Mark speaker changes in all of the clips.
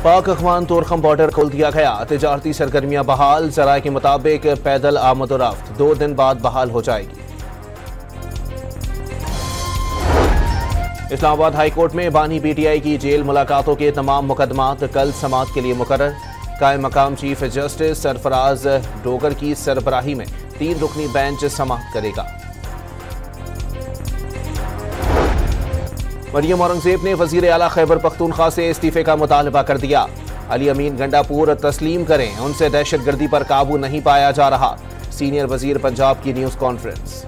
Speaker 1: पाक अफगान तोरखम बॉर्डर खोल दिया गया। तिजारती सरगर्मियां बहाल। जराये के मुताबिक पैदल आमद-ओ-रफ्त 2 दिन बाद बहाल हो जाएगी। इस्लामाबाद हाई कोर्ट में बानी पीटीआई की जेल मुलाकातों के तमाम मुकदमात कल समाअत के लिए मुकर्रर। कायम मकाम चीफ जस्टिस सरफराज डोगर की सरबराही में 3 रुकनी बेंच समाअत करेगा। मरियम औरंगजेब ने वजीर आला खैबर पख्तूनख्वा से इस्तीफे का मुतालबा कर दिया। अली अमीन गंडापुर तस्लीम करें, उनसे दहशतगर्दी पर काबू नहीं पाया जा रहा। सीनियर वजीर पंजाब की न्यूज कॉन्फ्रेंस।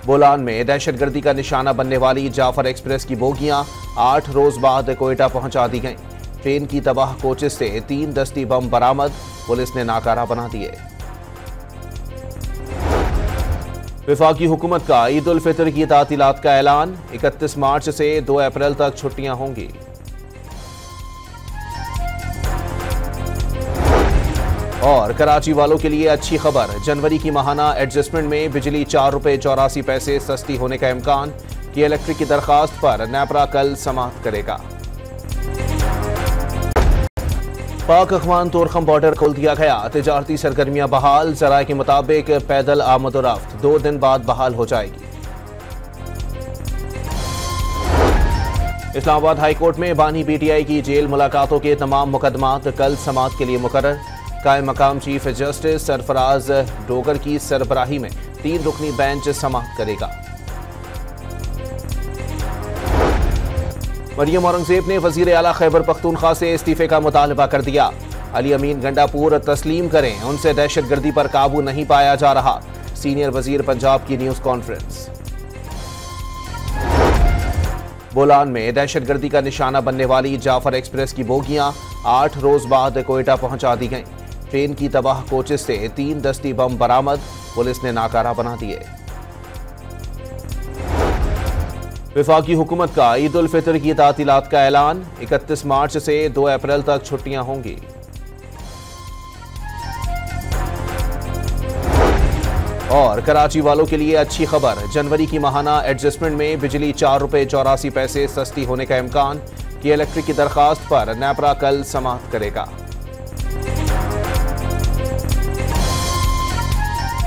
Speaker 1: बोलान में दहशतगर्दी का निशाना बनने वाली जाफर एक्सप्रेस की बोगियां 8 रोज बाद कोयटा पहुंचा दी गईं। ट्रेन की तबाह कोचेस से 3 दस्ती बम बरामद, पुलिस ने नाकारा बना दिए। वफाकी हुकूमत का ईद उल फितर की तातीलात का ऐलान। 31 मार्च से 2 अप्रैल तक छुट्टियां होंगी। और कराची वालों के लिए अच्छी खबर, जनवरी की माहाना एडजस्टमेंट में बिजली 4 रुपये 84 पैसे सस्ती होने का इम्कान की इलेक्ट्रिक की दरखास्त पर नेपरा कल समाअत करेगा। पाक अफगान तोरखम बॉर्डर खोल दिया गया। तिजारती सरगर्मियां बहाल। जराये के मुताबिक पैदल आमद-ओ-रफ्त 2 दिन बाद बहाल हो जाएगी। इस्लामाबाद हाई कोर्ट में बानी पीटीआई की जेल मुलाकातों के तमाम मुकदमात कल समाअत के लिए मुकर्रर। कायम मकाम चीफ जस्टिस सरफराज डोगर की सरबराही में 3 रुकनी बेंच समाअत करेगा। मरियम औरंगजेब ने वजीर आला खैबर पख्तूनख्वा से इस्तीफे का मुतालबा कर दिया। अली अमीन गंडापुर तस्लीम करें, उनसे दहशतगर्दी पर काबू नहीं पाया जा रहा। सीनियर वजीर पंजाब की न्यूज कॉन्फ्रेंस। बोलान में दहशतगर्दी का निशाना बनने वाली जाफर एक्सप्रेस की बोगियां 8 रोज बाद कोयटा पहुंचा दी गईं। ट्रेन की तबाह कोचेस से 3 दस्ती बम बरामद, पुलिस ने नाकारा बना दिए। वफाकी हुकूमत का ईद उल फितर की तातीलात का ऐलान। 31 मार्च से 2 अप्रैल तक छुट्टियां होंगी। और कराची वालों के लिए अच्छी खबर, जनवरी की माहाना एडजस्टमेंट में बिजली 4 रुपये 84 पैसे सस्ती होने का इम्कान की इलेक्ट्रिक की दरखास्त पर नेपरा कल समाअत करेगा।